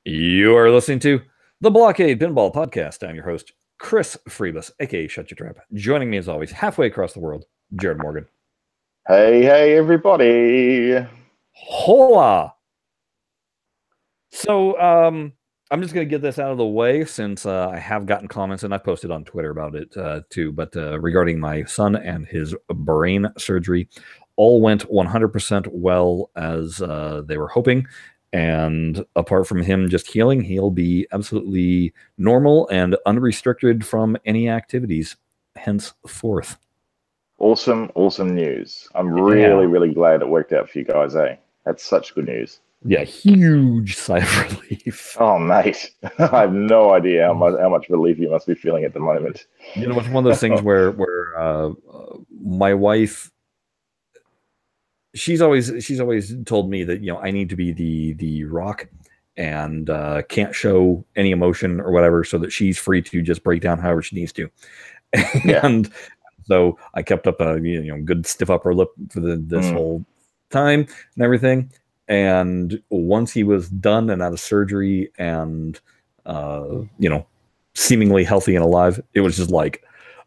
You are listening to the BlahCade Pinball Podcast. I'm your host, Chris Freebus, aka Shut Your Trap. Joining me as always, halfway across the world, Jared Morgan. Hey, everybody. Hola! So, I'm just going to get this out of the way since I have gotten comments and I've posted on Twitter about it too. But regarding my son and his brain surgery, all went 100% well as they were hoping. And apart from him just healing, he'll be absolutely normal and unrestricted from any activities henceforth. Awesome news. I'm really glad it worked out for you guys, eh? That's such good news. Yeah, huge sigh of relief. Oh, mate. I have no idea how much relief you must be feeling at the moment. You know, it's one of those things where my wife, she's always told me that, you know, I need to be the rock and can't show any emotion or whatever, so that she's free to just break down however she needs to. And so I kept up a good stiff upper lip for this whole time and everything. And once he was done and out of surgery and seemingly healthy and alive, it was just like,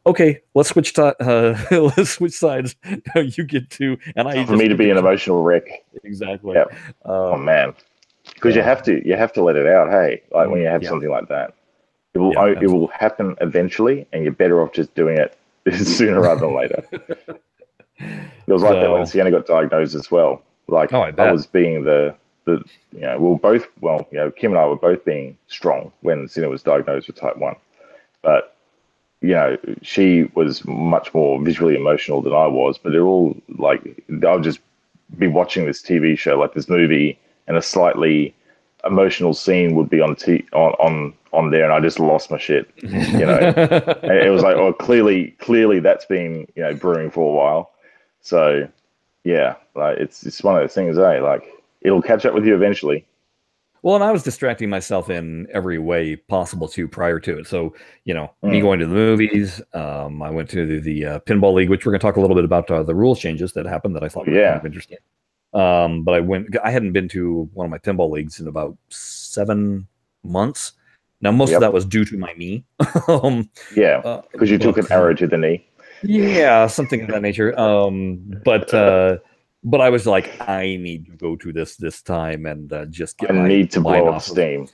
okay, let's switch let's switch sides. You get to, and I for me to be an emotional wreck. Exactly. Yep. Oh man, because you have to let it out. Hey, like when you have something like that, it will happen eventually, and you're better off just doing it sooner rather than later. It was like that when Sienna got diagnosed as well. Like I was being Kim and I were both being strong when Sienna was diagnosed with type 1, but she was much more visually emotional than I was. But they're all like, I'll just be watching this TV show, like this movie, and a slightly emotional scene would be on there, and I just lost my shit. And it was like, oh, clearly that's been brewing for a while. So yeah, like it's one of those things, like it'll catch up with you eventually. Well, and I was distracting myself in every way possible too prior to it. So, me going to the movies, I went to the Pinball League, which we're going to talk a little bit about the rules changes that happened that I thought were kind of interesting. But I hadn't been to one of my pinball leagues in about 7 months. Now, most of that was due to my knee. Because you took an arrow to the knee. Yeah, something of that nature. But I was like, I need to go to this time and just get I need to blow off steam.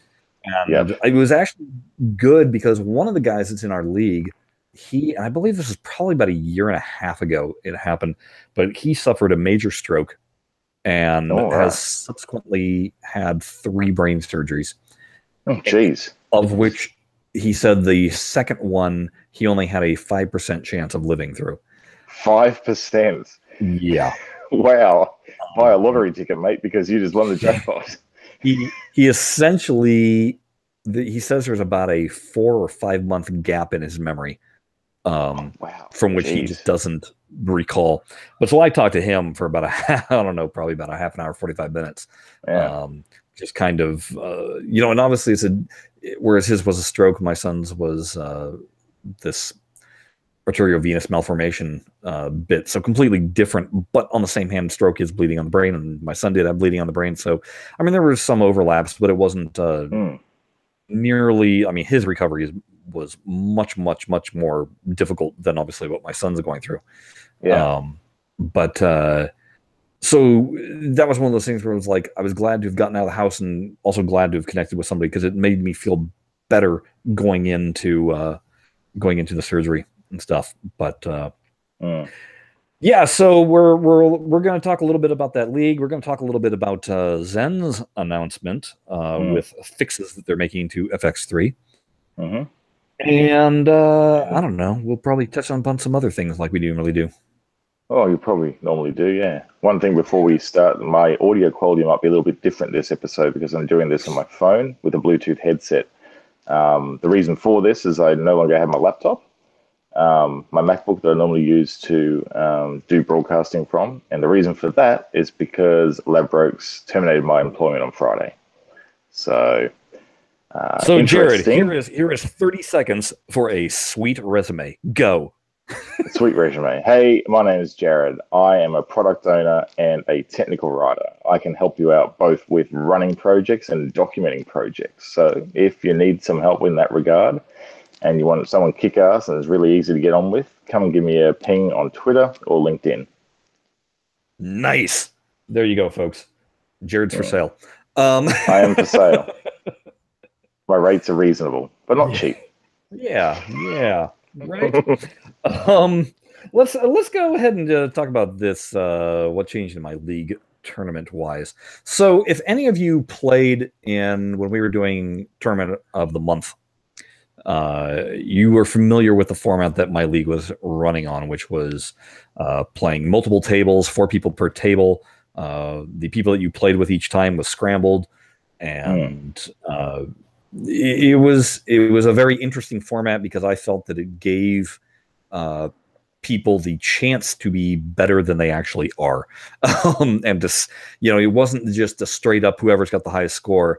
And it was actually good because one of the guys that's in our league, I believe this was probably about a year and a half ago it happened, but he suffered a major stroke and has subsequently had 3 brain surgeries. Oh, jeez. Of which he said the second one, he only had a 5% chance of living through. 5%? Yeah. Wow. Buy a lottery ticket, mate, because you just won the jackpot. He essentially, he says there's about a 4 or 5 month gap in his memory from which he just doesn't recall. But so I talked to him for about probably about a half an hour, 45 minutes. Just kind of, and obviously whereas his was a stroke, my son's was this arteriovenous malformation bit, so completely different, but on the same hand, stroke is bleeding on the brain, and my son did have bleeding on the brain. So, I mean, there were some overlaps, but it wasn't nearly. I mean, his recovery was much more difficult than obviously what my son's going through. So that was one of those things where it was like, I was glad to have gotten out of the house and also glad to have connected with somebody because it made me feel better going into the surgery and stuff. But so we're going to talk a little bit about that league. We're going to talk a little bit about Zen's announcement with fixes that they're making to FX3. And I don't know, we'll probably touch on some other things like we normally do. Oh, you probably normally do, yeah. One thing before we start, my audio quality might be a little bit different this episode because I'm doing this on my phone with a Bluetooth headset. The reason for this is I no longer have my laptop. My MacBook that I normally use to do broadcasting from. And the reason for that is because Ladbrokes terminated my employment on Friday. So Jared, here is 30 seconds for a sweet resume. Go. Sweet resume. Hey, my name is Jared. I am a product owner and a technical writer. I can help you out both with running projects and documenting projects. So if you need some help in that regard and you want someone kick-ass and is really easy to get on with, come and give me a ping on Twitter or LinkedIn. Nice. There you go, folks. Jared's for sale. I am for sale. My rates are reasonable, but not cheap. Yeah, right. Let's go ahead and talk about this. What changed in my league tournament wise? So, if any of you played in when we were doing tournament of the month, you were familiar with the format that my league was running on, which was playing multiple tables, 4 people per table. The people that you played with each time was scrambled, and it was a very interesting format because I felt that it gave people the chance to be better than they actually are, and just it wasn't just a straight up whoever's got the highest score.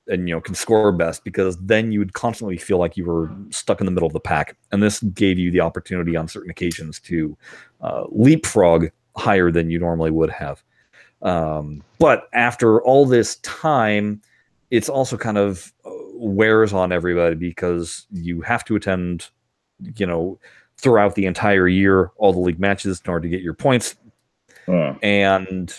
And can score best, because then you would constantly feel like you were stuck in the middle of the pack, and this gave you the opportunity on certain occasions to leapfrog higher than you normally would have. But after all this time, it's also kind of wears on everybody because you have to attend, throughout the entire year, all the league matches in order to get your points. And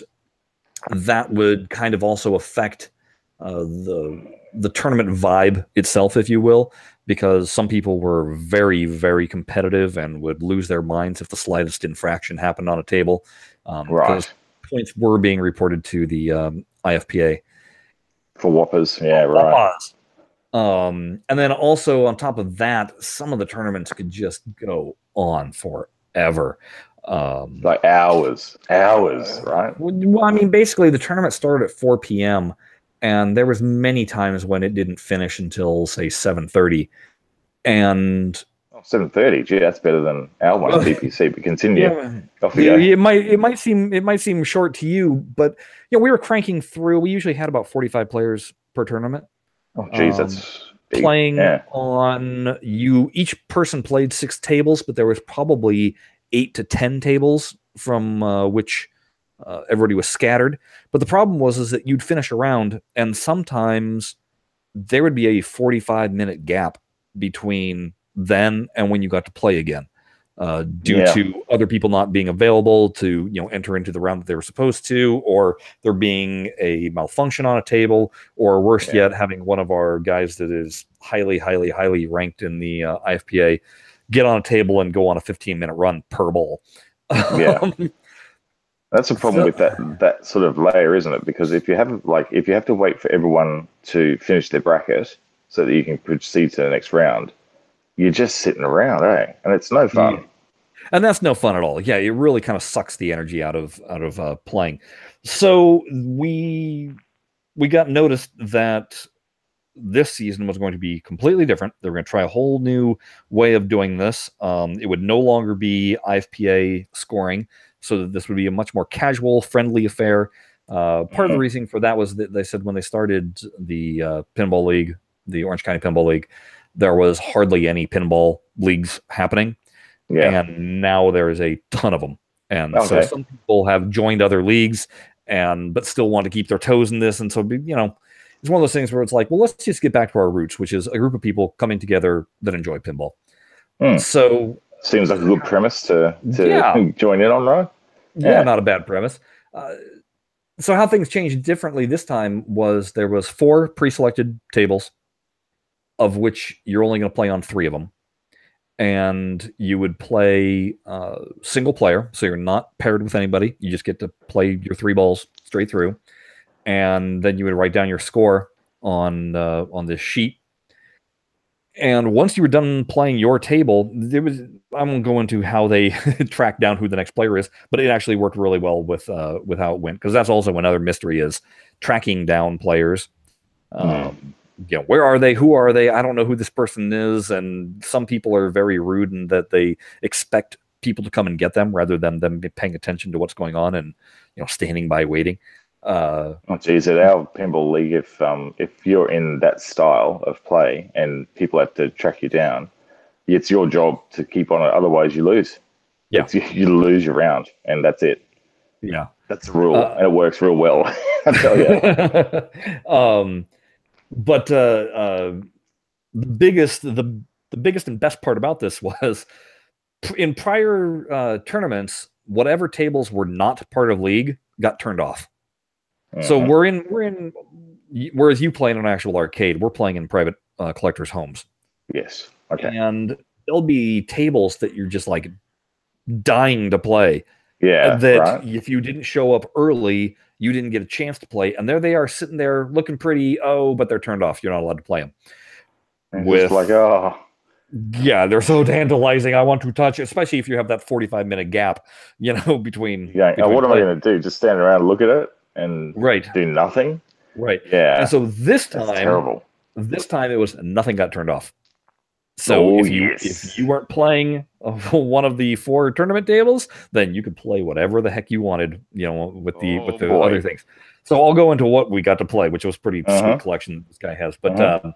that would kind of also affect the tournament vibe itself, if you will, because some people were very, very competitive and would lose their minds if the slightest infraction happened on a table. Because points were being reported to the IFPA. For whoppers, yeah, right. And then also on top of that, some of the tournaments could just go on forever. Like hours, right? Well, I mean, basically the tournament started at 4 p.m., and there was many times when it didn't finish until, say, 7:30. And 7:30, gee, that's better than our one at BPC. But continue. It might seem short to you, but we were cranking through. We usually had about 45 players per tournament. Oh, geez, that's big. Playing on you. Each person played 6 tables, but there was probably 8 to 10 tables from which everybody was scattered. But the problem was that you'd finish a round, and sometimes there would be a 45-minute gap between then and when you got to play again, due to other people not being available to enter into the round that they were supposed to, or there being a malfunction on a table, or worse yet, having one of our guys that is highly, highly, highly ranked in the IFPA get on a table and go on a 15-minute run per ball. That's a problem with that sort of layer, isn't it? Because if you have to wait for everyone to finish their bracket so that you can proceed to the next round, you're just sitting around, and it's no fun. And that's no fun at all. Yeah, it really kind of sucks the energy out of playing. So we got noticed that this season was going to be completely different. They were going to try a whole new way of doing this. It would no longer be IFPA scoring, so that this would be a much more casual, friendly affair. Part of the reason for that was that they said when they started the Pinball League, the Orange County Pinball League, there was hardly any pinball leagues happening. And now there is a ton of them. And so some people have joined other leagues but still want to keep their toes in this. And so, it's one of those things where it's like, well, let's just get back to our roots, which is a group of people coming together that enjoy pinball. So seems like a good premise to join in on, right? Yeah, not a bad premise. So how things changed differently this time was there was 4 pre-selected tables, of which you're only going to play on 3 of them. And you would play single player, so you're not paired with anybody. You just get to play your 3 balls straight through. And then you would write down your score on this sheet. And once you were done playing your table, I won't go into how they track down who the next player is, but it actually worked really well with how it went, because that's also another mystery, is tracking down players. Where are they? Who are they? I don't know who this person is. And some people are very rude in that they expect people to come and get them rather than them paying attention to what's going on and standing by waiting. Geez, at our pinball league, if you're in that style of play and people have to track you down, it's your job to keep on it. Otherwise, you lose. Yeah, you lose your round, and that's it. Yeah, that's the rule, and it works real well. I tell you. But the biggest and best part about this was in prior tournaments, whatever tables were not part of league got turned off. So whereas you play in an actual arcade, we're playing in private collectors' homes. Yes. Okay. And there'll be tables that you're just like dying to play. Yeah. That if you didn't show up early, you didn't get a chance to play. And there they are sitting there looking pretty, but they're turned off. You're not allowed to play them. With like, yeah, they're so tantalizing. I want to touch it, especially if you have that 45-minute gap, between. Between what am I going to do? Just stand around and look at it and do nothing? Right. Yeah. And so this time, that's terrible. This time it was nothing got turned off. So if you weren't playing one of the 4 tournament tables, then you could play whatever the heck you wanted, with the other things. So I'll go into what we got to play, which was pretty sweet collection this guy has. But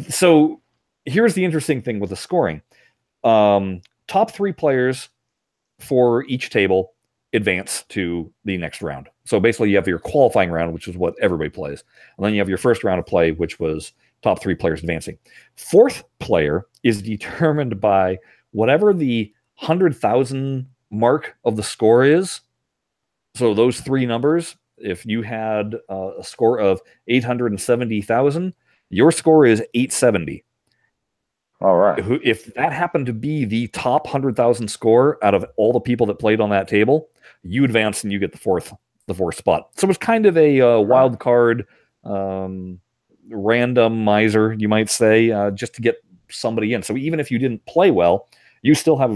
so here's the interesting thing with the scoring. Top 3 players for each table advance to the next round. So basically you have your qualifying round, which is what everybody plays. And then you have your first round of play, which was top 3 players advancing. 4th player is determined by whatever the 100,000 mark of the score is. So those 3 numbers, if you had a score of 870,000, your score is 870. All right. If that happened to be the top 100,000 score out of all the people that played on that table, you advance and you get the fourth spot. So it's kind of a wild card, randomizer, you might say, just to get somebody in. So even if you didn't play well, you still have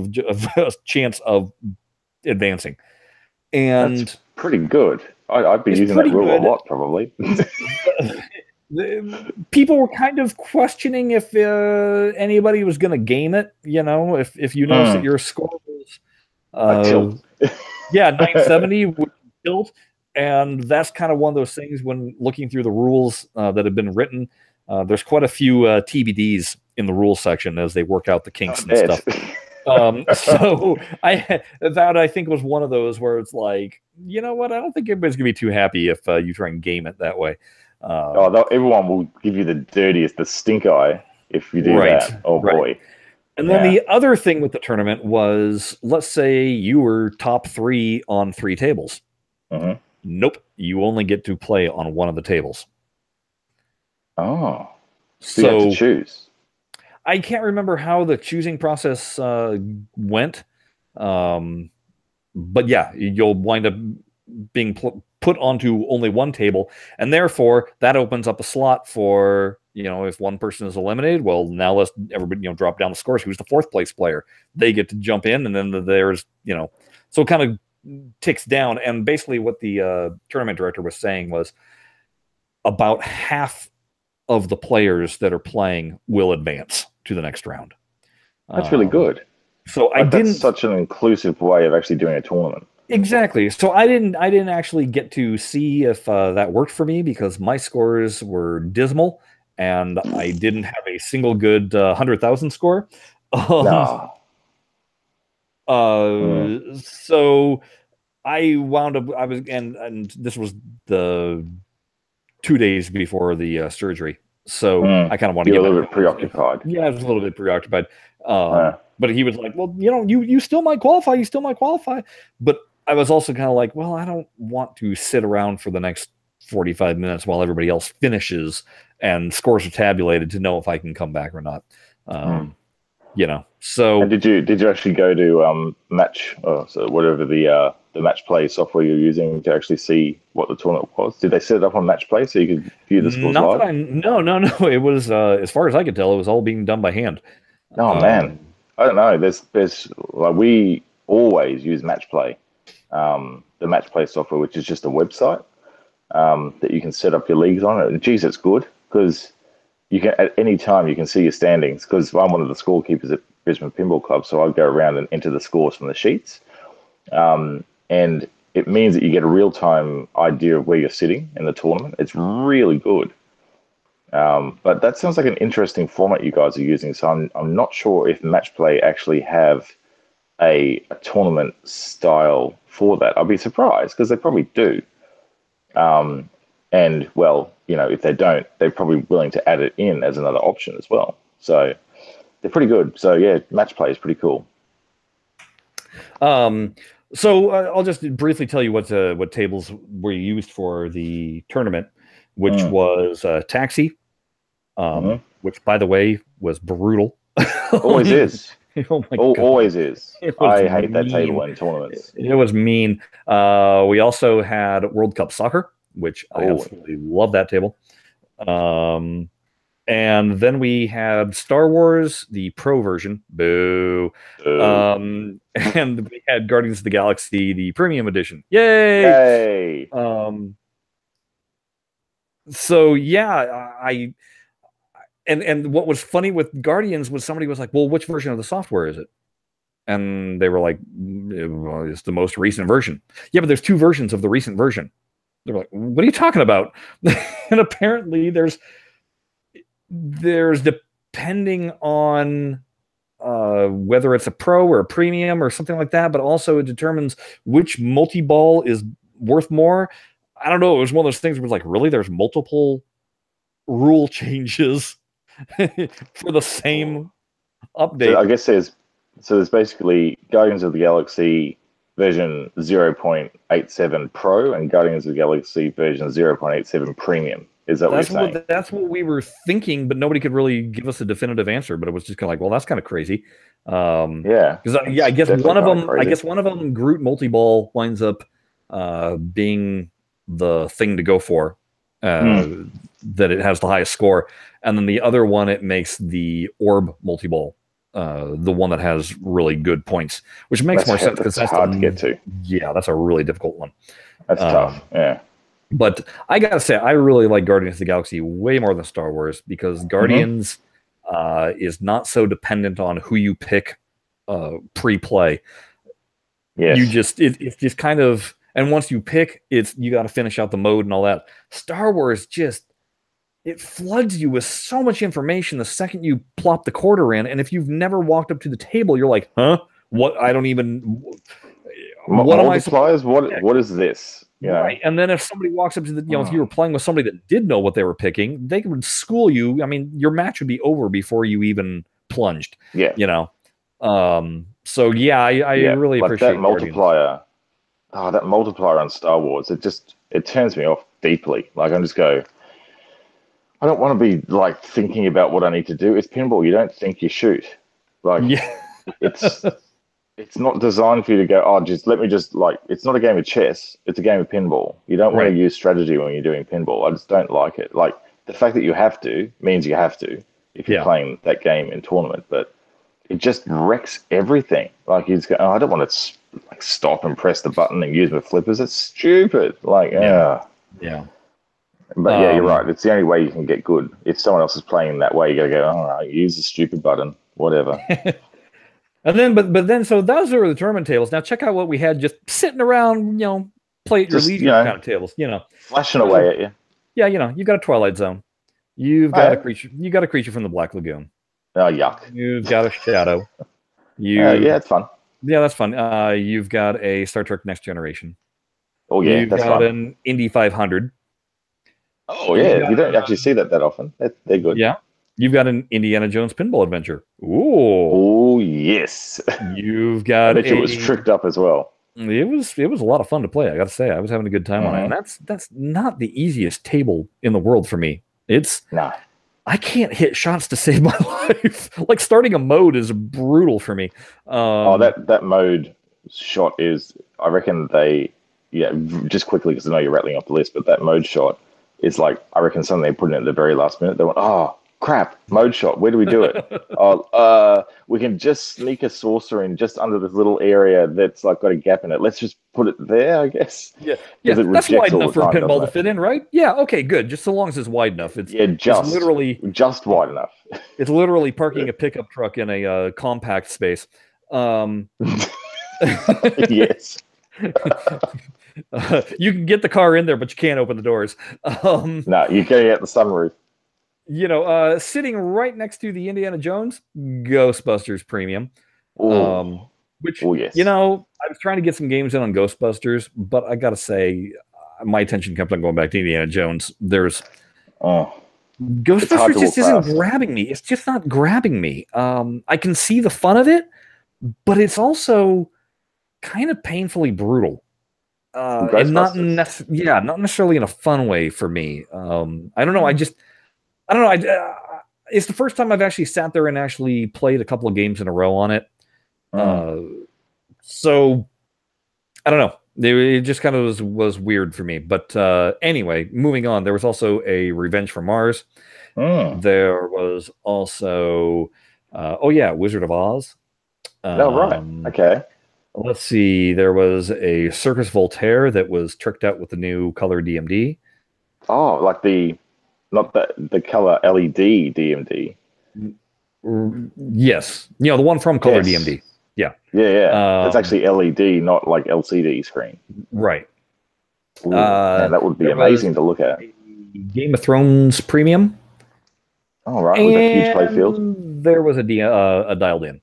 a chance of advancing. And that's pretty good. I'd be using that rule a lot, probably. People were kind of questioning if anybody was going to game it. If you notice that your score was 970 would tilt, and that's kind of one of those things when looking through the rules that have been written. There's quite a few TBDs in the rules section as they work out the kinks and stuff. So I think was one of those where it's like, you know what? I don't think everybody's gonna be too happy if you try and game it that way. Everyone will give you the dirtiest, the stink eye if you do that. Oh boy. And then the other thing with the tournament was, let's say you were top 3 on 3 tables. Nope, you only get to play on one of the tables. Oh, so you have to choose. I can't remember how the choosing process went, but yeah, you'll wind up being put onto only one table, and therefore that opens up a slot for, if one person is eliminated, well, now let's everybody drop down the scores. Who's the 4th place player? They get to jump in, and then there's so it kind of ticks down. And basically what the tournament director was saying was about half of the players that are playing will advance to the next round. That's really good. So that's such an inclusive way of actually doing a tournament. Exactly. So I didn't actually get to see if that worked for me because my scores were dismal and I didn't have a single good 100,000 score. No. So I wound up. I was and this was the 2 days before the surgery. So I kind of want to get a little bit preoccupied. Yeah, I was a little bit preoccupied. But he was like, well, you still might qualify. You still might qualify. But I was also kind of like, well, I don't want to sit around for the next 45 minutes while everybody else finishes and scores are tabulated to know if I can come back or not. So and did you actually go to match? So whatever the match play software you're using to actually see what the tournament was? Did they set it up on match play so you could view the scores live? No. It was as far as I could tell, it was all being done by hand. Oh man, I don't know. There's like we always use match play, the match play software, which is just a website that you can set up your leagues on. And geez, it's good because you can at any time you can see your standings. Because I'm one of the scorekeepers at Brisbane Pinball Club, so I go around and enter the scores from the sheets. And it means that you get a real-time idea of where you're sitting in the tournament. It's really good. But that sounds like an interesting format you guys are using. So I'm not sure if Match Play actually have a tournament style for that. I'll be surprised because they probably do. And well, if they don't, they're probably willing to add it in as another option as well. So they're pretty good. So yeah, Match Play is pretty cool. So I'll just briefly tell you what tables were used for the tournament, which was Taxi, which by the way was brutal. Always is. Oh my God. Always is. I hate that table in tournaments. It was mean. We also had World Cup Soccer, which I absolutely love that table. And then we had Star Wars, the Pro version. Boo. And we had Guardians of the Galaxy, the Premium Edition. Yay! So yeah, and what was funny with Guardians was somebody was like, well, which version of the software is it? And they were like, well, it's the most recent version. Yeah, but there's 2 versions of the recent version. They're like, what are you talking about? And apparently there's depending on whether it's a pro or a premium or something like that, but also it determines which multi-ball is worth more. I don't know. It was one of those things where it was like, really, there's multiple rule changes for the same update. So I guess there's basically Guardians of the Galaxy version 0.87 Pro and Guardians of the Galaxy version 0.87 Premium. Is that what you're saying? That's what we were thinking, but nobody could really give us a definitive answer. But it was just kind of like, well, that's kind of crazy. Because I guess one of them, Groot multi-ball, winds up being the thing to go for. That it has the highest score, and then the other one, it makes the orb multi-ball the one that has really good points, which makes more sense because that's hard to get to. Yeah, that's a really difficult one. That's tough. Yeah. But I gotta say, I really like Guardians of the Galaxy way more than Star Wars because Guardians is not so dependent on who you pick pre-play. Yes. It's just kind of, and once you pick, you got to finish out the mode and all that. Star Wars it floods you with so much information the second you plop the quarter in, and if you've never walked up to the table, you're like, huh? What? I don't even. What am I? What is this? Right. And then if somebody walks up to if you were playing with somebody that did know what they were picking, they would school you. I mean, your match would be over before you even plunged. Yeah. So yeah, I really appreciate that multiplier. That multiplier on Star Wars, it turns me off deeply. Like I just go, I don't want to be like thinking about what I need to do. It's pinball. You don't think, you shoot. Like it's not designed for you to go, it's not a game of chess. It's a game of pinball. You don't want to use strategy when you're doing pinball. I just don't like it. Like the fact that you have to means you have to if you're playing that game in tournament, but it just wrecks everything. Like you just go, I don't want to stop and press the button and use my flippers. It's stupid. Like, yeah. But yeah, you're right. It's the only way you can get good. If someone else is playing that way, you got to go, all right, use the stupid button, whatever. And then, but then, so those are the tournament tables. Now check out what we had just sitting around, play at your leisure kind of tables, flashing away at you. Yeah, you've got a Twilight Zone. You've got a creature. You got a creature from the Black Lagoon. Oh, yuck. You've got a Shadow. Yeah, it's fun. Yeah, that's fun. You've got a Star Trek Next Generation. Oh yeah, you've got an Indy 500. Oh yeah, you don't actually see that often. They're good. Yeah. You've got an Indiana Jones Pinball Adventure. Ooh. Oh yes. You've got. I bet it was tricked up as well. It was a lot of fun to play. I got to say, I was having a good time on it. And that's not the easiest table in the world for me. I can't hit shots to save my life. Like starting a mode is brutal for me. That mode shot is. I reckon just quickly because I know you're rattling off the list, but that mode shot is like, I reckon something they put in at the very last minute. They went, oh crap, mode shot. Where do we do it? We can just sneak a saucer in just under this little area that's like got a gap in it. Let's just put it there, I guess. Yeah. That's wide enough for a pinball to fit in, right? Yeah. Okay. Good. Just so long as it's wide enough. It's literally just wide enough. It's literally parking a pickup truck in a compact space. Yes. You can get the car in there, but you can't open the doors. No, you can't get the sunroof. Sitting right next to the Indiana Jones Ghostbusters Premium. Which, yes. I was trying to get some games in on Ghostbusters, but I gotta say, my attention kept on going back to Indiana Jones. Ghostbusters just isn't grabbing me. It's just not grabbing me. I can see the fun of it, but it's also kind of painfully brutal. And not necessarily in a fun way for me. I don't know. I don't know. It's the first time I've actually sat there and actually played a couple of games in a row on it. So I don't know. It just kind of was weird for me. But anyway, moving on. There was also a Revenge from Mars. There was also, Wizard of Oz. Right. Okay. Let's see. There was a Circus Voltaire that was tricked out with the new color DMD. Oh, like not the color LED DMD. Yes. The one from color DMD. Yeah. Yeah. It's actually LED, not like LCD screen. Right. Ooh, man, that would be amazing to look at. Game of Thrones Premium. Oh, right. With a huge playfield. There was a dialed in.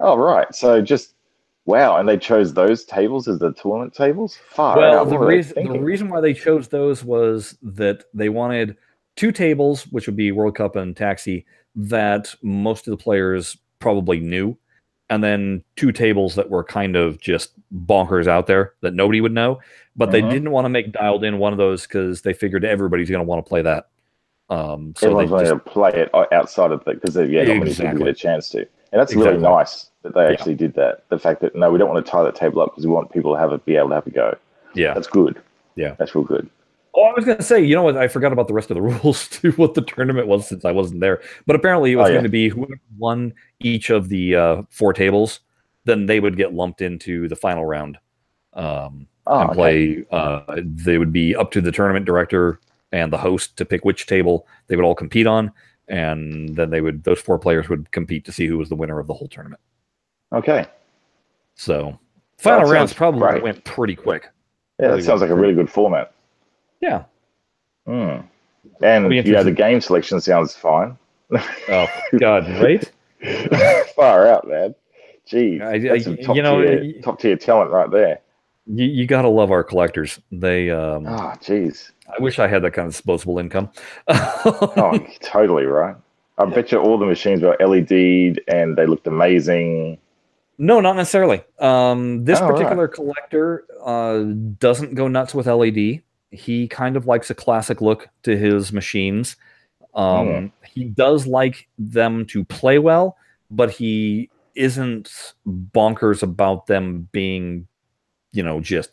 Oh, right. So just, wow. And they chose those tables as the tournament tables? The reason why they chose those was that they wanted 2 tables, which would be World Cup and Taxi, that most of the players probably knew. And then 2 tables that were kind of just bonkers out there that nobody would know. But they didn't want to make dialed in one of those because they figured everybody's going to want to play that. So everyone's going to play it outside of it because not many people get a chance to. And that's really nice that they actually did that. The fact that, no, we don't want to tie that table up because we want people to be able to have a go. Yeah. That's good. Yeah. That's real good. Oh, I was going to say, you know what? I forgot about the rest of the rules too, what the tournament was since I wasn't there. But apparently it was going to be whoever won each of the 4 tables, then they would get lumped into the final round and play. They would be up to the tournament director and the host to pick which table they would all compete on. And then those 4 players would compete to see who was the winner of the whole tournament. Okay. So final rounds probably went pretty quick. Yeah, that sounds like a really good format. Yeah. And the game selection sounds fine. Oh God, right? Far out, man. Jeez, that's some top tier talent right there. You gotta love our collectors. They jeez. I wish I had that kind of disposable income. Oh, totally right. I bet you all the machines were LED'd and they looked amazing. No, not necessarily. This particular collector doesn't go nuts with LED. He kind of likes a classic look to his machines. He does like them to play well, but he isn't bonkers about them being, just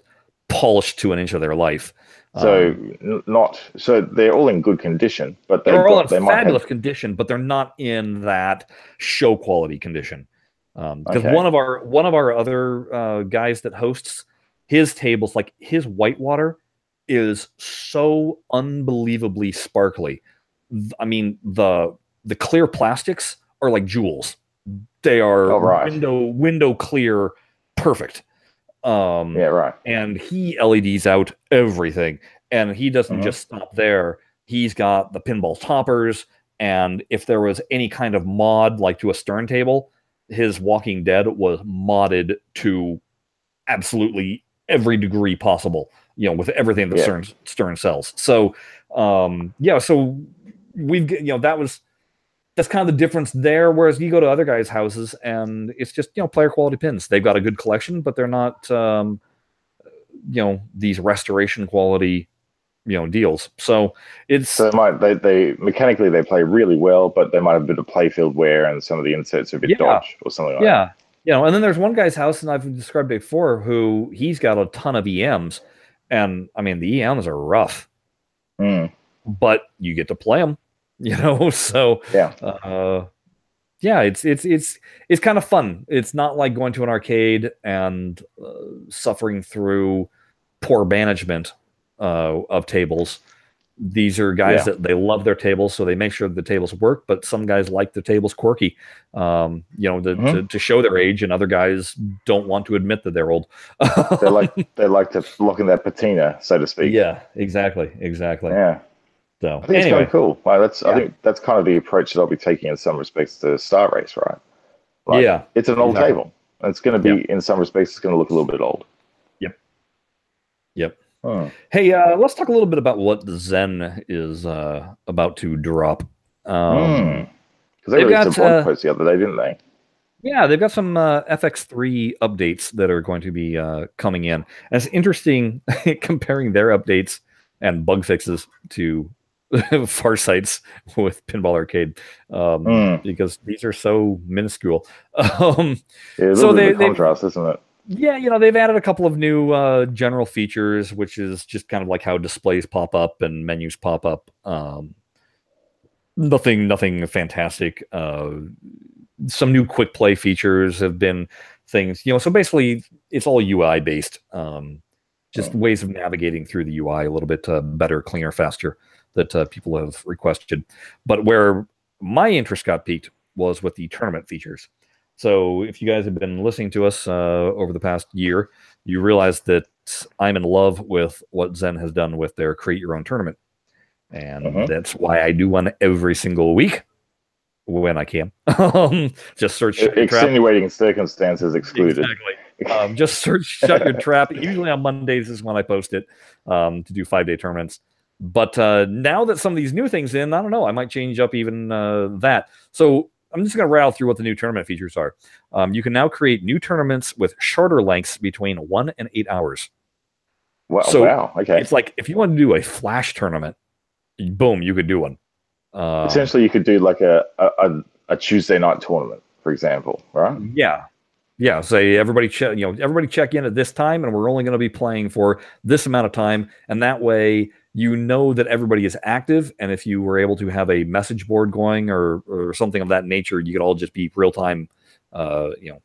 polished to an inch of their life. So they're all in good condition, but they're all in fabulous condition, but they're not in that show quality condition. Because one of our other guys that hosts, his tables, like his Whitewater, is so unbelievably sparkly. I mean, the clear plastics are like jewels. They are window clear, perfect. And he LEDs out everything, and he doesn't just stop there. He's got the pinball toppers, and if there was any kind of mod, like to a Stern table, his Walking Dead was modded to absolutely every degree possible. With everything that Stern sells. So, so we've that's kind of the difference there. Whereas you go to other guys' houses and it's just player quality pins. They've got a good collection, but they're not these restoration quality deals. So it's they mechanically they play really well, but they might have a bit of playfield wear and some of the inserts are a bit dodged or something like that. And then there's one guy's house, and I've described it before, who he's got a ton of EMs. And I mean, the EMs are rough, but you get to play them, So it's kind of fun. It's not like going to an arcade and suffering through poor management of tables. These are guys that they love their tables, so they make sure the tables work. But some guys like the tables quirky, to show their age, and other guys don't want to admit that they're old. they like to lock in that patina, so to speak. Yeah, exactly. Yeah. So I think it's kind of cool. Like I think that's kind of the approach that I'll be taking in some respects to Star Race, right? Like, it's an old table. It's going to be, in some respects, it's going to look a little bit old. Yep. Hey, let's talk a little bit about what Zen is about to drop. Because they released a blog post the other day, didn't they? Yeah, they've got some FX3 updates that are going to be coming in. And it's interesting comparing their updates and bug fixes to Farsight's with Pinball Arcade, because these are so minuscule. Yeah, a little bit of contrast, isn't it? Yeah, they've added a couple of new general features, which is just kind of like how displays pop up and menus pop up. Nothing fantastic. Some new quick play features have been things, so basically it's all UI based. Just ways of navigating through the UI a little bit better, cleaner, faster, that people have requested. But where my interest got piqued was with the tournament features. So if you guys have been listening to us over the past year, you realize that I'm in love with what Zen has done with their Create Your Own Tournament. And that's why I do one every single week when I can. Just search extenuating circumstances excluded. Exactly. Just search Shut Your Trap. Usually on Mondays is when I post it to do 5-day tournaments. But now that some of these new things in, I don't know, I might change up even that. So I'm just going to rattle through what the new tournament features are. You can now create new tournaments with shorter lengths between 1 and 8 hours. Wow. Okay. It's like if you want to do a flash tournament, boom, you could do one. Essentially, you could do like a Tuesday night tournament, for example, right? Yeah. Say everybody check in at this time, and we're only going to be playing for this amount of time, and that way you know that everybody is active. And if you were able to have a message board going or something of that nature, you could all just be real time,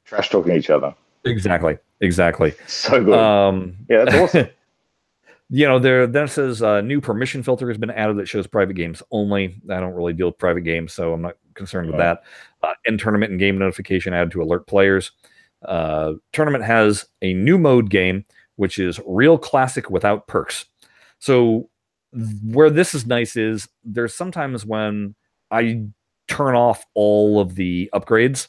trash talking each other. Exactly. So good. Yeah, that's awesome. Then it says new permission filter has been added that shows private games only. I don't really deal with private games, so I'm not concerned with that. End tournament and game notification added to alert players. Tournament has a new mode game, which is Real Classic without perks. So where this is nice is there's sometimes when I turn off all of the upgrades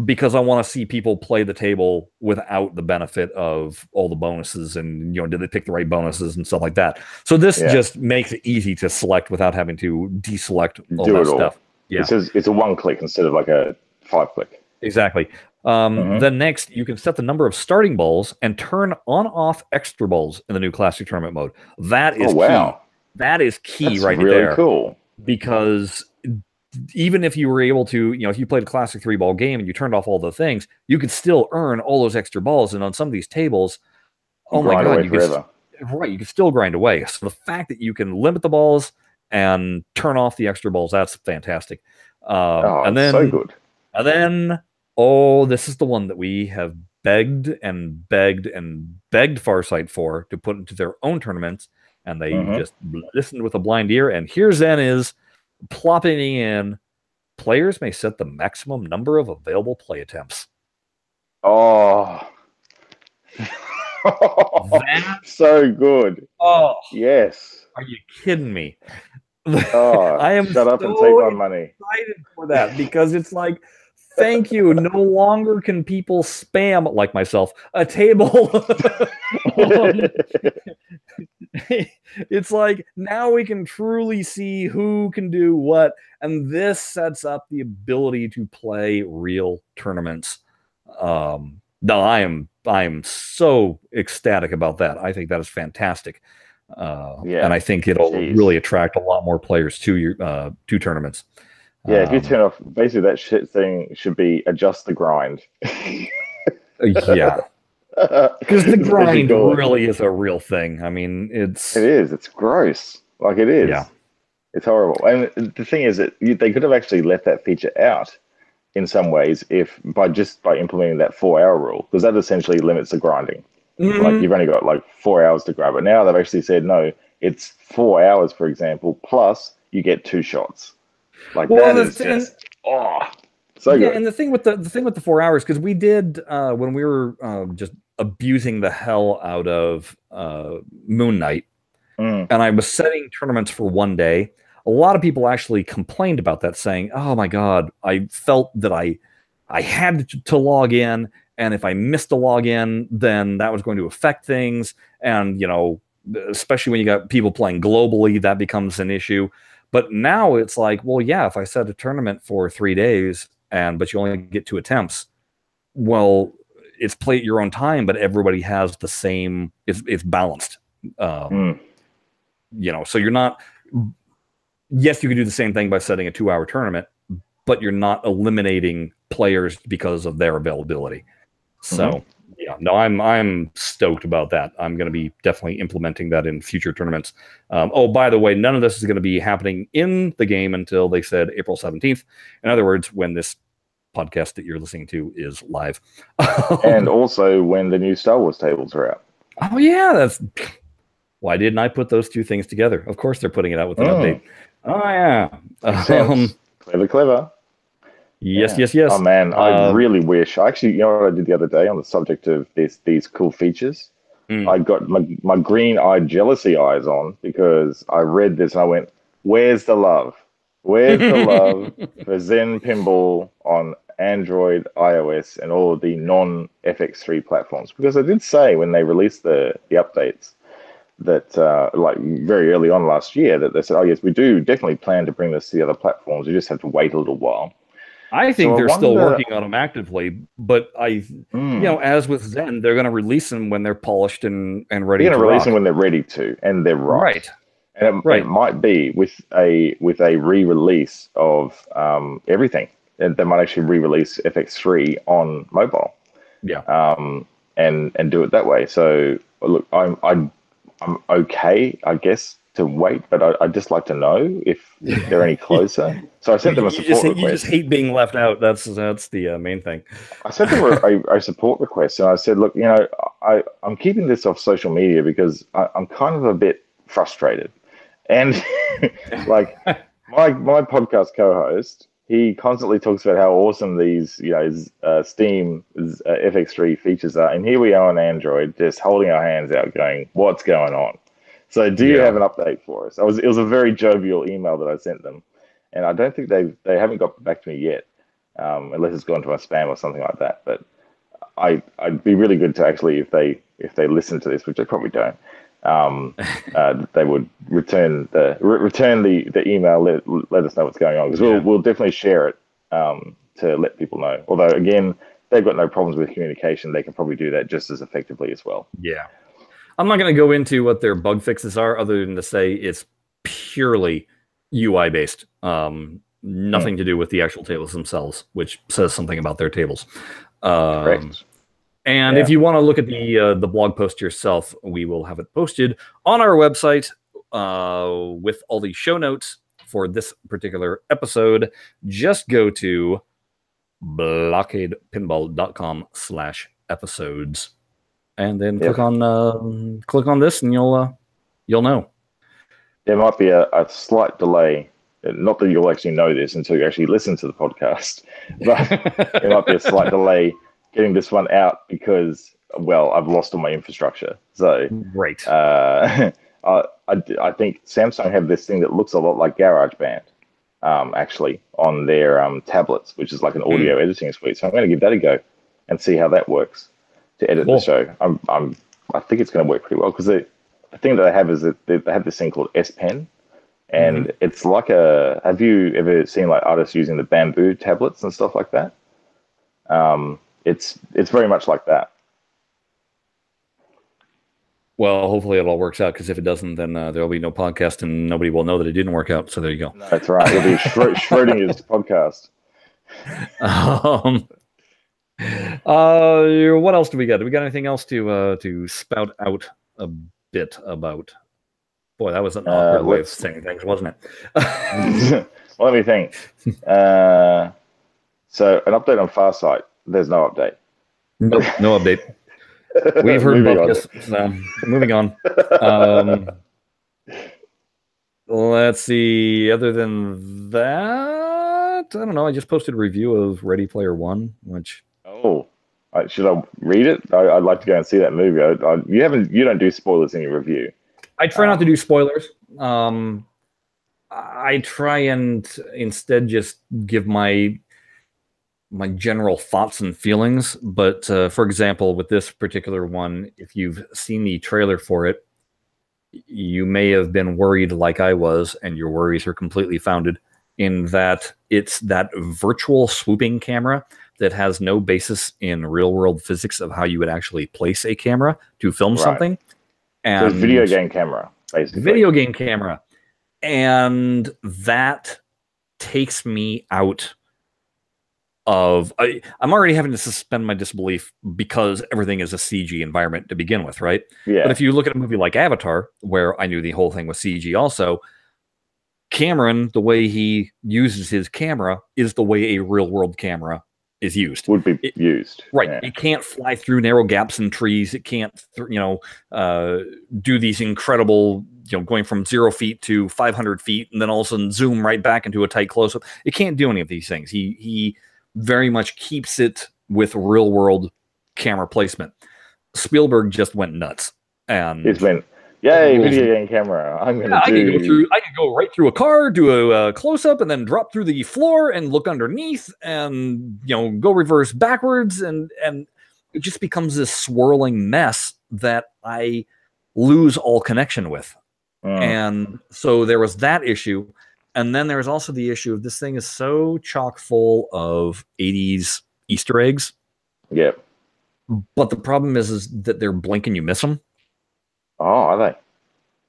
because I want to see people play the table without the benefit of all the bonuses and, did they pick the right bonuses and stuff like that. So this just makes it easy to select without having to deselect all that stuff. Yeah. It's a one click instead of like a 5 click. Exactly. Then next, you can set the number of starting balls and turn on/off extra balls in the new Classic Tournament mode. That is key. That is key. That's right really there. Cool. Because even if you were able to, if you played a Classic 3-ball game and you turned off all the things, you could still earn all those extra balls. And on some of these tables, oh my God, you could still grind away. So the fact that you can limit the balls and turn off the extra balls, that's fantastic. And then, so good. And then, this is the one that we have begged Farsight for to put into their own tournaments, and they just listened with a blind ear. And here Zen is plopping in: players may set the maximum number of available play attempts. Oh, that's so good. Oh, yes. Are you kidding me? I am shut up and take my money. Excited for that, because it's like, thank you. No longer can people spam, like myself, a table. It's like now we can truly see who can do what, and this sets up the ability to play real tournaments. No, I am so ecstatic about that. I think that is fantastic. And I think it'll really attract a lot more players to your tournaments. Yeah, if you turn off, basically that shit thing should be adjust the grind. Yeah. Because the grind really is a real thing. I mean, it is. It's gross. Like, it is. Yeah. It's horrible. And the thing is that they could have actually let that feature out in some ways by implementing that 4-hour rule, because that essentially limits the grinding. Like, you've only got like 4 hours to grab it. Now they've actually said, no, it's 4 hours, for example, plus you get 2 shots. Like, that is just, so good. And the thing with the 4 hours, because we did when we were just abusing the hell out of Moon Knight, and I was setting tournaments for one day. A lot of people actually complained about that, saying, "Oh my God, I felt that I had to log in, and if I missed a login, then that was going to affect things." And especially when you got people playing globally, that becomes an issue. But now it's like, well, yeah, if I set a tournament for 3 days, but you only get 2 attempts, well, it's play at your own time, but everybody has the same. It's balanced. So you're not. Yes, you can do the same thing by setting a 2-hour tournament, but you're not eliminating players because of their availability. So I'm stoked about that. I'm going to be definitely implementing that in future tournaments. By the way, none of this is going to be happening in the game until they said April 17th. In other words, when this podcast that you're listening to is live. And also when the new Star Wars tables are out. Oh yeah, why didn't I put those two things together? Of course they're putting it out with an update. Oh yeah. Clever. Yes. Oh man, I really wish. Actually, you know what I did the other day on the subject of these cool features? I got my green-eyed jealousy eyes on because I read this and I went, "Where's the love? Where's the love for Zen Pinball on Android, iOS, and all of the non-FX3 platforms?" Because I did say when they released the updates that like very early on last year that they said, "Oh yes, we do definitely plan to bring this to the other platforms. We just have to wait a little while." I think they're still working on them actively, but as with Zen, they're going to release them when they're polished and ready. They're going to release them when they're ready to, and they're right. And it might be with a re-release of everything, and they might actually re-release FX3 on mobile. Yeah. And do it that way. So look, I'm okay, I guess, to wait, but I'd just like to know if they're any closer. So I sent them a support request. You just hate being left out. That's the main thing. I sent them a support request, and I said, look, I'm keeping this off social media because I'm kind of a bit frustrated. And like my podcast co-host, he constantly talks about how awesome these, Steam FX3 features are. And here we are on Android, just holding our hands out going, what's going on? So do you have an update for us? It was a very jovial email that I sent them. And I don't think they haven't got back to me yet, unless it's gone to my spam or something like that. But I'd be really good to actually, if they listen to this, which they probably don't, they would return the email, let us know what's going on, because we'll definitely share it to let people know. Although again, they've got no problems with communication, they can probably do that just as effectively as well. Yeah, I'm not going to go into what their bug fixes are, other than to say it's purely UI based, nothing to do with the actual tables themselves, which says something about their tables. Correct. And if you want to look at the blog post yourself, we will have it posted on our website with all the show notes for this particular episode. Just go to BlahCadePinball.com/episodes, and then click on this, and you'll know. There might be a slight delay. Not that you'll actually know this until you actually listen to the podcast, but there might be a slight delay getting this one out because, well, I've lost all my infrastructure. So great. I think Samsung have this thing that looks a lot like GarageBand, actually, on their tablets, which is like an audio editing suite. So I'm going to give that a go and see how that works to edit the show. I think it's going to work pretty well, because the thing that they have is that they have this thing called S Pen, and it's like have you ever seen like artists using the bamboo tablets and stuff like that? It's very much like that. Well, hopefully it all works out, because if it doesn't, then there'll be no podcast and nobody will know that it didn't work out. So there you go. No, that's right. It'll be Schrodinger's podcast. What else do we got? Do we got anything else to spout out a bit about? Boy, that was an awkward way of saying things, wasn't it? Well, let me think. So an update on Farsight. There's no update. Nope, no update. We've heard about this. So moving on. Let's see. Other than that, I don't know. I just posted a review of Ready Player One, which. Oh, should I read it? I'd like to go and see that movie. You don't do spoilers in your review. I try not to do spoilers. I try and instead just give my general thoughts and feelings. But for example, with this particular one, if you've seen the trailer for it, you may have been worried like I was, and your worries are completely founded, in that it's that virtual swooping camera that has no basis in real-world physics of how you would actually place a camera to film something. And so it's video game camera, basically. Video game camera. And that takes me out of... I'm already having to suspend my disbelief because everything is a CG environment to begin with, right? Yeah. But if you look at a movie like Avatar, where I knew the whole thing was CG also, Cameron, the way he uses his camera is the way a real-world camera is used. Would be used. Right. Yeah. It can't fly through narrow gaps in trees. It can't, do these incredible, going from 0 feet to 500 feet and then all of a sudden zoom right back into a tight close-up. It can't do any of these things. He very much keeps it with real-world camera placement. Spielberg just went nuts. And it's went, yay, video game camera. I can go right through a car, do a close-up, and then drop through the floor and look underneath and, go reverse backwards. And it just becomes this swirling mess that I lose all connection with. And so there was that issue. And then there was also the issue of this thing is so chock full of 80s Easter eggs. Yep. But the problem is that they're blink and you miss them. Oh, are they?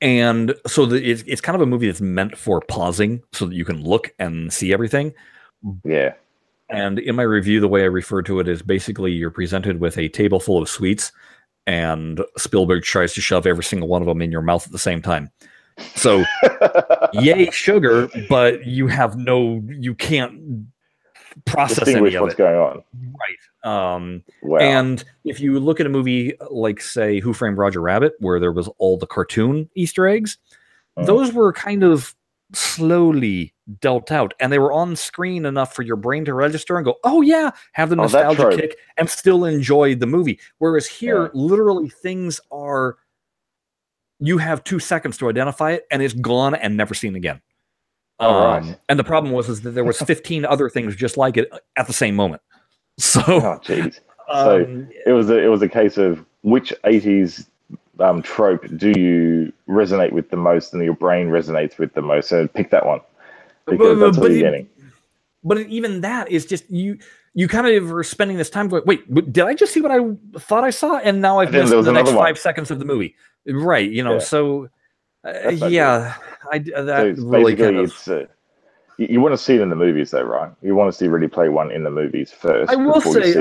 And so it's kind of a movie that's meant for pausing so that you can look and see everything. Yeah. And in my review, the way I refer to it is basically you're presented with a table full of sweets and Spielberg tries to shove every single one of them in your mouth at the same time. So, yay, sugar, but you can't process any of what's it. going on. Right. Wow. And if you look at a movie like, say, Who Framed Roger Rabbit, where there was all the cartoon Easter eggs, those were kind of slowly dealt out, and they were on screen enough for your brain to register and go, oh yeah, have the nostalgia kick and still enjoy the movie. Whereas here, literally things are, you have 2 seconds to identify it and it's gone and never seen again. And the problem was that there was 15 other things just like it at the same moment. So, jeez. So it was a case of which 80s trope do you resonate with the most, and your brain resonates with the most. So pick that one because that's what you're getting. But even that is just you kind of are spending this time going, wait, did I just see what I thought I saw? And now I've missed the next 5 seconds of the movie. Right. So that really kind of... You want to see it in the movies, though, right? You want to see Ready Player One in the movies first. I will say,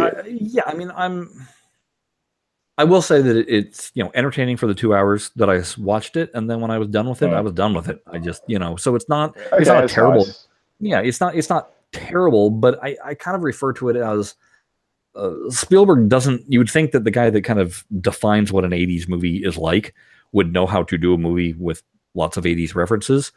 I will say that it's entertaining for the 2 hours that I watched it, and then when I was done with it, I was done with it. I just so it's not a terrible. Nice. Yeah, it's not terrible, but I kind of refer to it as Spielberg doesn't. You would think that the guy that kind of defines what an 80s movie is like would know how to do a movie with lots of 80s references,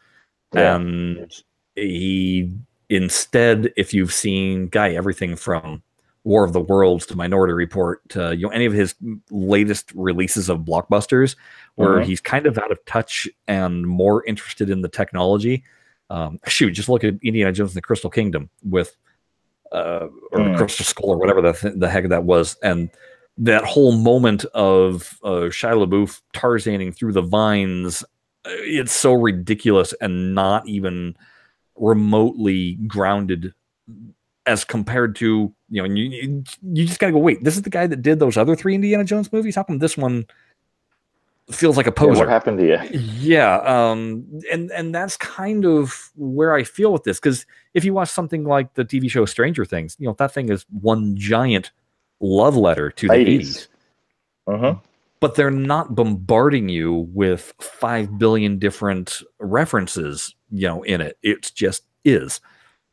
and he instead, if you've seen everything from War of the Worlds to Minority Report to any of his latest releases of blockbusters, where he's kind of out of touch and more interested in the technology. Just look at Indiana Jones and the Crystal Kingdom with or the Crystal Skull or whatever the heck that was, and that whole moment of Shia LaBeouf Tarzaning through the vines. It's so ridiculous and not even remotely grounded as compared to you just gotta go, wait, this is the guy that did those other 3 Indiana Jones movies? How come this one feels like a poser? What happened here? And that's kind of where I feel with this, because if you watch something like the TV show Stranger Things, that thing is one giant love letter to the 80s. But they're not bombarding you with 5 billion different references in it. It just is.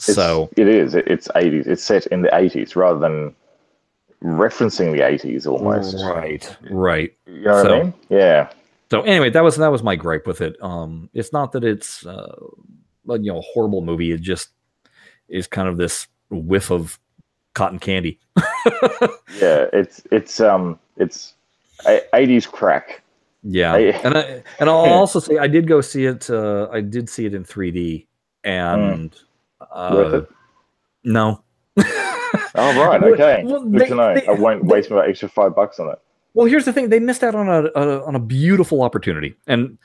It is. It's 80s. It's set in the 80s rather than referencing the 80s almost. Right. You know what I mean? Yeah. So anyway, that was my gripe with it. It's not that it's a horrible movie. It just is kind of this whiff of cotton candy. Yeah, it's 80s crack. Yeah, and I'll also say I did go see it. I did see it in 3D, and worth it? No. Oh right, okay. Well, good to know. I won't waste my extra $5 on it. Well, here's the thing: they missed out on a beautiful opportunity, and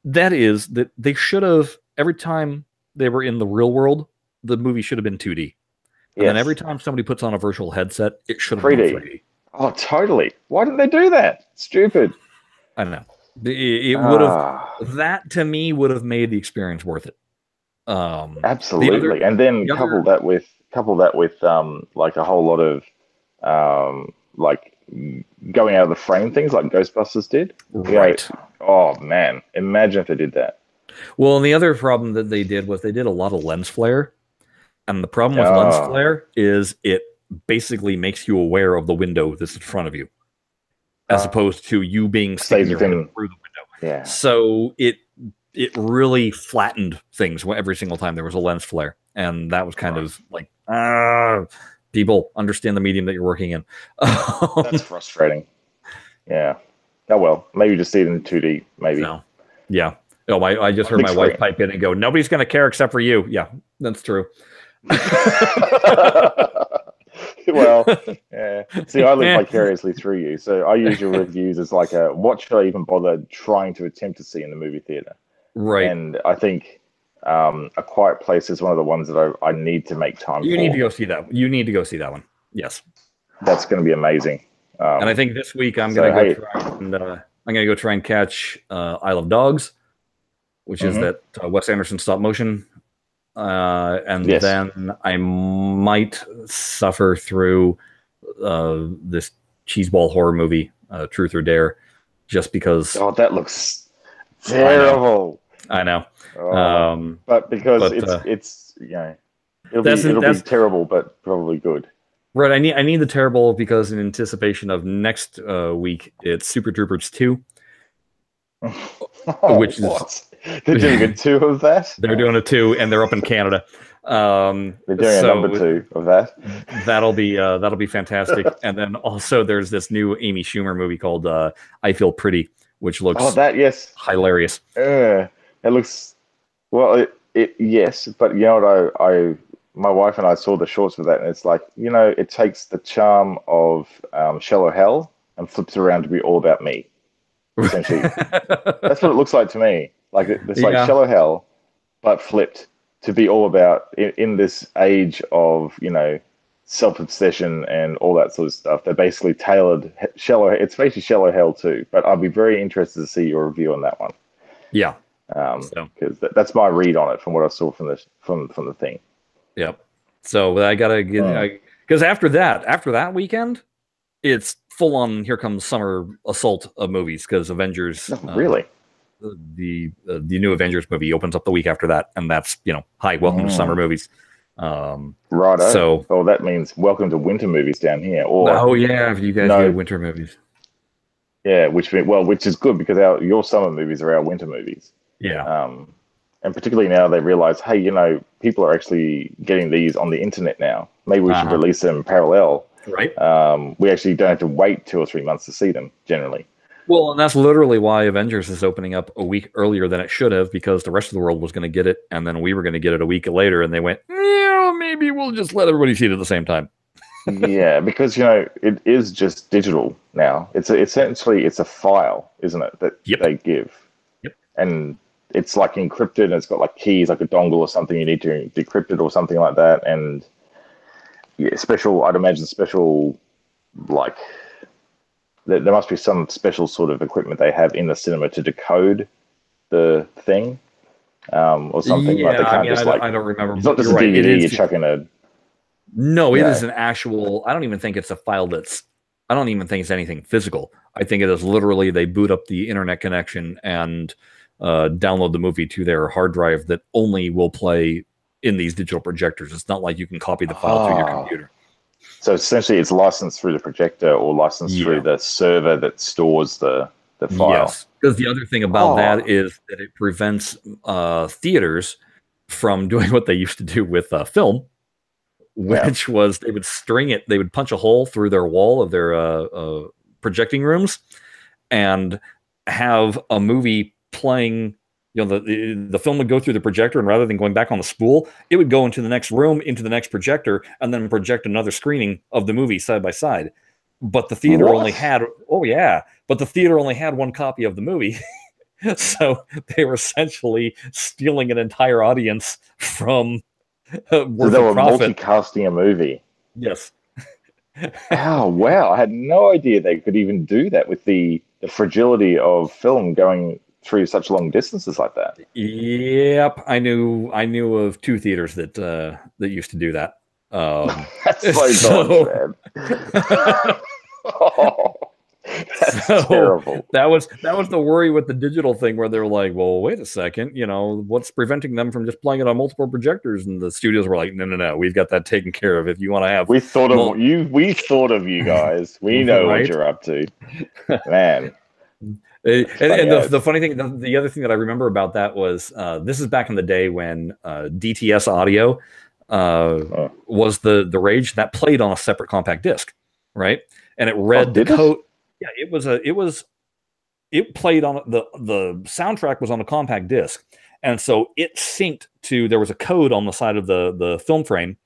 that is that they should have, every time they were in the real world, the movie should have been 2D, and then every time somebody puts on a virtual headset, it should have been 3D. Oh, totally. Why didn't they do that? Stupid. I don't know. It would have, that to me would have made the experience worth it. Absolutely, and then couple that with like a whole lot of like going out of the frame things like Ghostbusters did. Right. Oh man, imagine if they did that. Well, and the other problem that they did was they did a lot of lens flare, and the problem with lens flare is it basically makes you aware of the window that's in front of you, as opposed to you being sticking your head through the window. Yeah. So it really flattened things every single time there was a lens flare, and that was kind of like, people understand the medium that you're working in. That's frustrating. Yeah. Oh well, maybe just see it in 2D. Maybe. No. Yeah. Oh, I just heard my wife pipe in and go, "Nobody's going to care except for you." Yeah, that's true. Well, yeah. See, I live vicariously through you, so I use your reviews as like a what should I even bother trying to attempt to see in the movie theater? Right. And I think A Quiet Place is one of the ones that I need to make time for. You need to go see that. You need to go see that one. Yes. That's going to be amazing. And I think this week I'm going to go try and catch Isle of Dogs, which is that Wes Anderson stop motion. And then I might suffer through this cheeseball horror movie, Truth or Dare, just because. Oh, that looks terrible. I know. But because it's it'll be terrible, but probably good. Right. I need the terrible because in anticipation of next week, it's Super Troopers 2. Which is they're doing a 2 of that. They're doing a 2, and they're up in Canada. They're doing a number 2 of that. That'll be fantastic. And then also there's this new Amy Schumer movie called I Feel Pretty, which looks hilarious. It looks yes, but you know what my wife and I saw the shorts for that, and it's like, it takes the charm of Shallow Hell and flips it around to be all about me. Essentially, that's what it looks like to me. Like it's like Shallow Hell, but flipped to be all about in this age of self-obsession and all that sort of stuff. They basically tailored Shallow. It's basically Shallow Hell too. But I'd be very interested to see your review on that one. Yeah, because that's my read on it from what I saw from the thing. Yep. So I gotta get because after that weekend, it's full on. Here comes summer assault of movies because Avengers. Really. The new Avengers movie opens up the week after that, and that's hi, welcome to summer movies. Right. So that means welcome to winter movies down here. Or if you guys get winter movies. Yeah, which is good because your summer movies are our winter movies. Yeah. And particularly now they realize, hey, people are actually getting these on the internet now. Maybe we should release them parallel. Right. We actually don't have to wait 2 or 3 months to see them generally. Well, and that's literally why Avengers is opening up a week earlier than it should have, because the rest of the world was going to get it, and then we were going to get it a week later, and they went, maybe we'll just let everybody see it at the same time. Yeah, because it is just digital now. It's essentially a file, isn't it? That they give, and it's like encrypted, and it's got like keys, like a dongle or something you need to decrypt it or something like that, and I'd imagine special like. There must be some special sort of equipment they have in the cinema to decode the thing, or something. Yeah, like they can't I don't remember. It's not just a DVD you're chucking a. No, it is an actual. I don't even think it's a file I don't even think it's anything physical. I think it is literally they boot up the internet connection and download the movie to their hard drive that only will play in these digital projectors. It's not like you can copy the file to your computer. So essentially, it's licensed through the projector or licensed through the server that stores the file. Yes, because the other thing about that is that it prevents theaters from doing what they used to do with film, which was they would string it. They would punch a hole through their wall of their projecting rooms, and have a movie playing. You know, the film would go through the projector, and rather than going back on the spool, it would go into the next room, into the next projector, and then project another screening of the movie side by side. But the theater only had, but the theater only had one copy of the movie. So they were essentially stealing an entire audience from so they were multicasting a movie. Yes. Oh, wow. I had no idea they could even do that with the fragility of film going through such long distances like that. Yep, I knew of 2 theaters that used to do that. That's so man. Oh, that's terrible. That was the worry with the digital thing, where they were like, "Well, wait a second, you know, what's preventing them from just playing it on multiple projectors?" And the studios were like, "No, we've got that taken care of. If you want to have, we thought of you. We thought of you guys. We know right? What you're up to, man." And the funny thing, the other thing that I remember about that was this is back in the day when DTS audio was the rage, that played on a separate compact disc, right? And it read the code. Yeah, it played on the soundtrack was on a compact disc, and so it synced to, there was a code on the side of the film frame,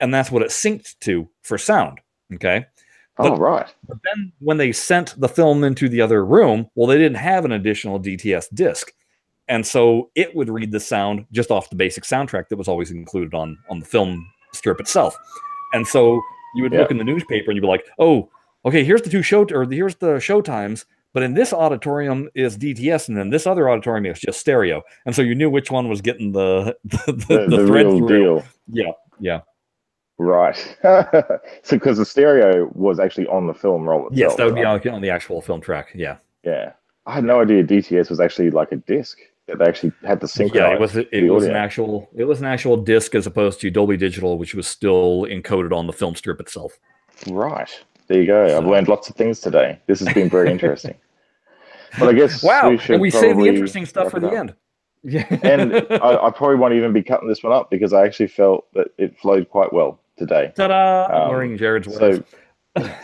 and that's what it synced to for sound. Okay. Right. But then when they sent the film into the other room, well, they didn't have an additional DTS disc. And so it would read the sound just off the basic soundtrack that was always included on the film strip itself. And so you would look in the newspaper and you'd be like, oh, okay, here's the here's the show times, but in this auditorium is DTS, and then this other auditorium is just stereo. And so you knew which one was getting the real deal. Yeah. Right. So because the stereo was actually on the film roll itself. Yes, that would be on the actual film track. Yeah. Yeah. I had no idea DTS was actually like a disc that they actually had to synchronize. Yeah, it was an actual disc, as opposed to Dolby Digital, which was still encoded on the film strip itself. Right. There you go. So, I've learned lots of things today. This has been very interesting. But I guess we saved the interesting stuff for the end. Yeah. And I probably won't even be cutting this one up, because I actually felt that it flowed quite well today. Ta-da! I'm learning Jared's words.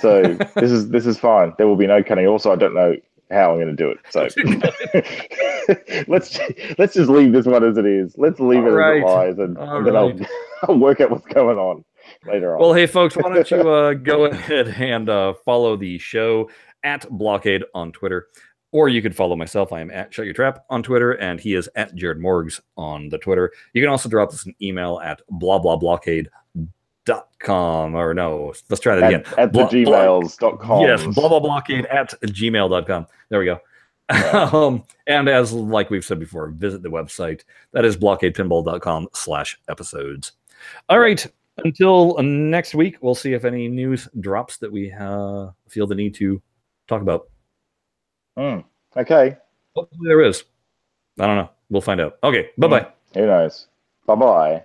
So this is fine. There will be no cutting. Also, I don't know how I'm going to do it. So let's just leave this one as it is. Let's leave it as it lies, and then I'll work out what's going on later on. Well, hey folks, why don't you go ahead and follow the show at BlahCade on Twitter, or you could follow myself. I am at Shut Your Trap on Twitter, and he is at Jared Morgs on the Twitter. You can also drop us an email at BlahCade.com, or no, let's try that again. At the gmails.com. Yes, BlahCade at gmail.com. There we go. Yeah. And as like we've said before, visit the website. That is BlahCadePinball.com/episodes. All right. Until next week, we'll see if any news drops that we feel the need to talk about. Okay. Hopefully there is. I don't know. We'll find out. Okay. Bye-bye. Who knows? Bye-bye.